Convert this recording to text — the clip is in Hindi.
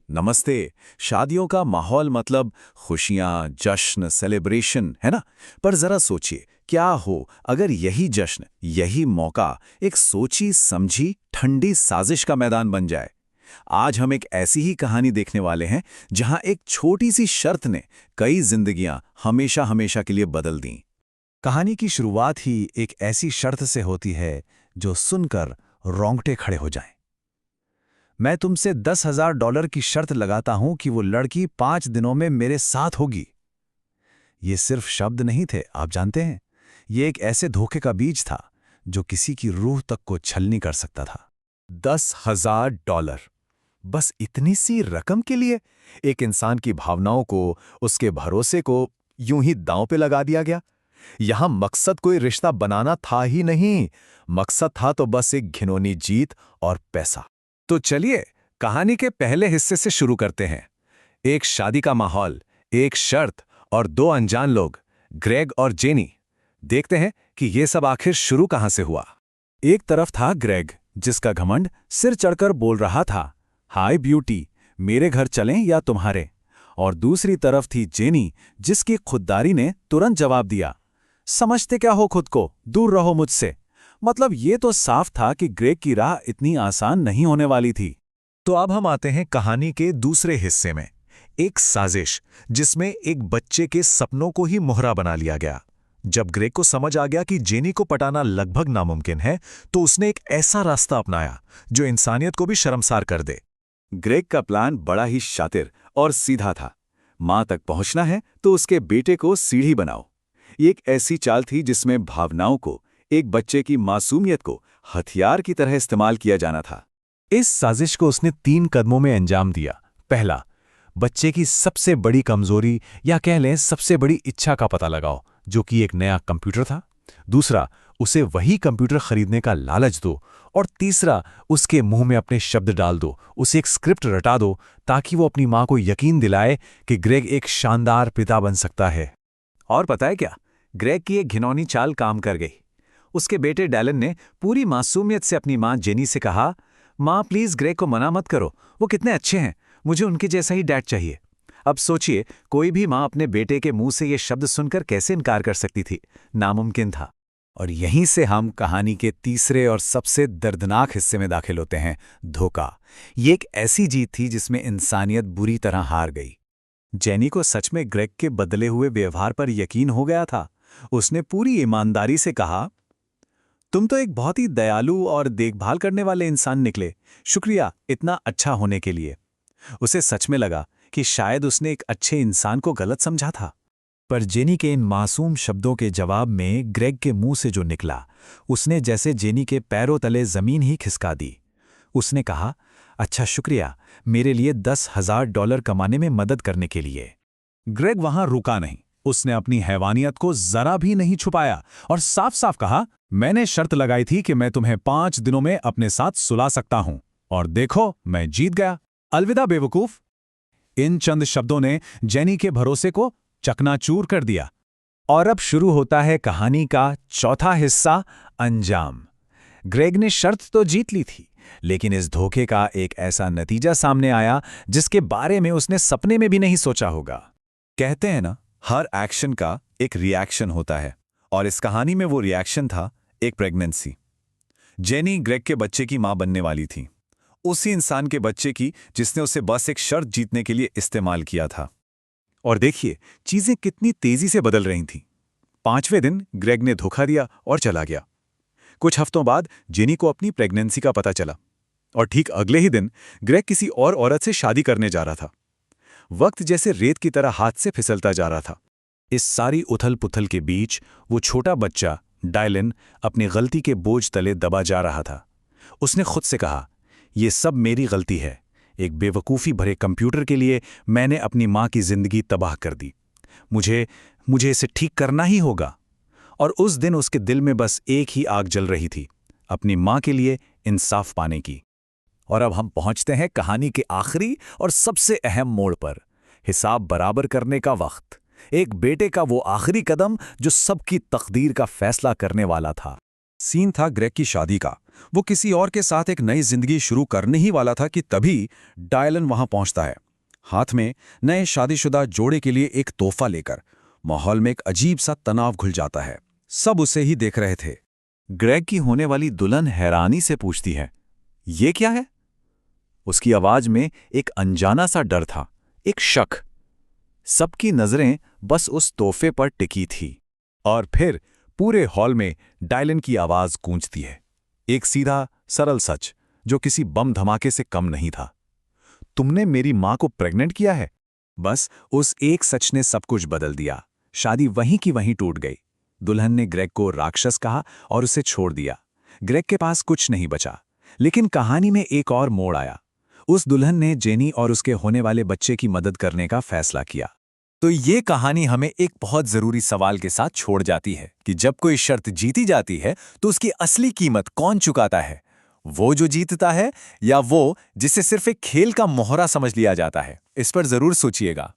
नमस्ते। शादियों का माहौल मतलब खुशियां, जश्न, सेलिब्रेशन, है ना? पर जरा सोचिए, क्या हो अगर यही जश्न, यही मौका एक सोची समझी ठंडी साजिश का मैदान बन जाए। आज हम एक ऐसी ही कहानी देखने वाले हैं जहां एक छोटी सी शर्त ने कई जिंदगियां हमेशा हमेशा के लिए बदल दी। कहानी की शुरुआत ही एक ऐसी शर्त से होती है जो सुनकर रोंगटे खड़े हो जाएं। मैं तुमसे $10,000 की शर्त लगाता हूं कि वो लड़की 5 दिनों में मेरे साथ होगी। ये सिर्फ शब्द नहीं थे, आप जानते हैं, ये एक ऐसे धोखे का बीज था जो किसी की रूह तक को छलनी कर सकता था। $10,000, बस इतनी सी रकम के लिए एक इंसान की भावनाओं को, उसके भरोसे को यूं ही दांव पे लगा दिया गया। यहां मकसद कोई रिश्ता बनाना था ही नहीं, मकसद था तो बस एक घिनौनी जीत और पैसा। तो चलिए कहानी के पहले हिस्से से शुरू करते हैं। एक शादी का माहौल, एक शर्त और दो अनजान लोग, ग्रेग और जेनी। देखते हैं कि ये सब आखिर शुरू कहां से हुआ। एक तरफ था ग्रेग, जिसका घमंड सिर चढ़कर बोल रहा था, हाय ब्यूटी, मेरे घर चलें या तुम्हारे। और दूसरी तरफ थी जेनी, जिसकी खुददारी ने तुरंत जवाब दिया, समझते क्या हो खुद को, दूर रहो मुझसे। मतलब ये तो साफ था कि ग्रेग की राह इतनी आसान नहीं होने वाली थी। तो अब हम आते हैं कहानी के दूसरे हिस्से में, एक साजिश जिसमें एक बच्चे के सपनों को ही मोहरा बना लिया गया। जब ग्रेग को समझ आ गया कि जेनी को पटाना लगभग नामुमकिन है, तो उसने एक ऐसा रास्ता अपनाया जो इंसानियत को भी शर्मसार कर दे। ग्रेग का प्लान बड़ा ही शातिर और सीधा था। मां तक पहुंचना है तो उसके बेटे को सीढ़ी बनाओ। ये एक ऐसी चाल थी जिसमें भावनाओं को, एक बच्चे की मासूमियत को हथियार की तरह इस्तेमाल किया जाना था। इस साजिश को उसने 3 कदमों में अंजाम दिया। पहला, बच्चे की सबसे बड़ी कमजोरी या कह लें सबसे बड़ी इच्छा का पता लगाओ, जो कि एक नया कंप्यूटर था। दूसरा, उसे वही कंप्यूटर खरीदने का लालच दो। और तीसरा, उसके मुंह में अपने शब्द डाल दो, उसे एक स्क्रिप्ट रटा दो, ताकि वो अपनी मां को यकीन दिलाए कि ग्रेग एक शानदार पिता बन सकता है। और पता है क्या, ग्रेग की एक घिनौनी चाल काम कर गई। उसके बेटे डैलन ने पूरी मासूमियत से अपनी मां जेनी से कहा, मां प्लीज ग्रेग को मना मत करो, वो कितने अच्छे हैं, मुझे उनके जैसा ही डैड चाहिए। अब सोचिए, कोई भी मां अपने बेटे के मुंह से ये शब्द सुनकर कैसे इनकार कर सकती थी? नामुमकिन था। और यहीं से हम कहानी के तीसरे और सबसे दर्दनाक हिस्से में दाखिल होते हैं, धोखा। ये एक ऐसी जीत थी जिसमें इंसानियत बुरी तरह हार गई। जेनी को सच में ग्रेग के बदले हुए व्यवहार पर यकीन हो गया था। उसने पूरी ईमानदारी से कहा, तुम तो एक बहुत ही दयालु और देखभाल करने वाले इंसान निकले, शुक्रिया इतना अच्छा होने के लिए। उसे सच में लगा कि शायद उसने एक अच्छे इंसान को गलत समझा था। पर जेनी के इन मासूम शब्दों के जवाब में ग्रेग के मुंह से जो निकला, उसने जैसे जेनी के पैरों तले जमीन ही खिसका दी। उसने कहा, अच्छा शुक्रिया, मेरे लिए $10,000 कमाने में मदद करने के लिए। ग्रेग वहां रुका नहीं। उसने अपनी हैवानियत को जरा भी नहीं छुपाया और साफ साफ कहा, मैंने शर्त लगाई थी कि मैं तुम्हें 5 दिनों में अपने साथ सुला सकता हूं, और देखो मैं जीत गया। अलविदा बेवकूफ। इन चंद शब्दों ने जेनी के भरोसे को चकनाचूर कर दिया। और अब शुरू होता है कहानी का चौथा हिस्सा, अंजाम। ग्रेग ने शर्त तो जीत ली थी, लेकिन इस धोखे का एक ऐसा नतीजा सामने आया जिसके बारे में उसने सपने में भी नहीं सोचा होगा। कहते हैं ना, हर एक्शन का एक रिएक्शन होता है, और इस कहानी में वो रिएक्शन था एक प्रेगनेंसी। जेनी ग्रेग के बच्चे की मां बनने वाली थी, उसी इंसान के बच्चे की जिसने उसे बस एक शर्त जीतने के लिए इस्तेमाल किया था। और देखिए, चीजें कितनी तेजी से बदल रही थीं। 5वें दिन ग्रेग ने धोखा दिया और चला गया। कुछ हफ्तों बाद जेनी को अपनी प्रेगनेंसी का पता चला, और ठीक अगले ही दिन ग्रेग किसी और औरत से शादी करने जा रहा था। वक्त जैसे रेत की तरह हाथ से फिसलता जा रहा था। इस सारी उथल पुथल के बीच वो छोटा बच्चा डायलन अपनी गलती के बोझ तले दबा जा रहा था। उसने खुद से कहा, ये सब मेरी गलती है। एक बेवकूफ़ी भरे कंप्यूटर के लिए मैंने अपनी मां की जिंदगी तबाह कर दी। मुझे इसे ठीक करना ही होगा। और उस दिन उसके दिल में बस एक ही आग जल रही थी, अपनी मां के लिए इंसाफ पाने की। और अब हम पहुंचते हैं कहानी के आखिरी और सबसे अहम मोड़ पर, हिसाब बराबर करने का वक्त। एक बेटे का वो आखिरी कदम जो सबकी तकदीर का फैसला करने वाला था। सीन था ग्रेग की शादी का, वो किसी और के साथ एक नई जिंदगी शुरू करने ही वाला था कि तभी डायलन वहां पहुंचता है, हाथ में नए शादीशुदा जोड़े के लिए एक तोहफा लेकर। माहौल में एक अजीब सा तनाव घुल जाता है। सब उसे ही देख रहे थे। ग्रेग की होने वाली दुल्हन हैरानी से पूछती है, ये क्या है? उसकी आवाज में एक अनजाना सा डर था, एक शक। सबकी नजरें बस उस तोहफे पर टिकी थी। और फिर पूरे हॉल में डायलन की आवाज गूंजती है, एक सीधा सरल सच जो किसी बम धमाके से कम नहीं था। तुमने मेरी मां को प्रेग्नेंट किया है। बस उस एक सच ने सब कुछ बदल दिया। शादी वहीं की वहीं टूट गई। दुल्हन ने ग्रेग को राक्षस कहा और उसे छोड़ दिया। ग्रेग के पास कुछ नहीं बचा। लेकिन कहानी में एक और मोड़ आया। उस दुल्हन ने जेनी और उसके होने वाले बच्चे की मदद करने का फैसला किया। तो ये कहानी हमें एक बहुत जरूरी सवाल के साथ छोड़ जाती है कि जब कोई शर्त जीती जाती है तो उसकी असली कीमत कौन चुकाता है? वो जो जीतता है या वो जिसे सिर्फ एक खेल का मोहरा समझ लिया जाता है? इस पर जरूर सोचिएगा।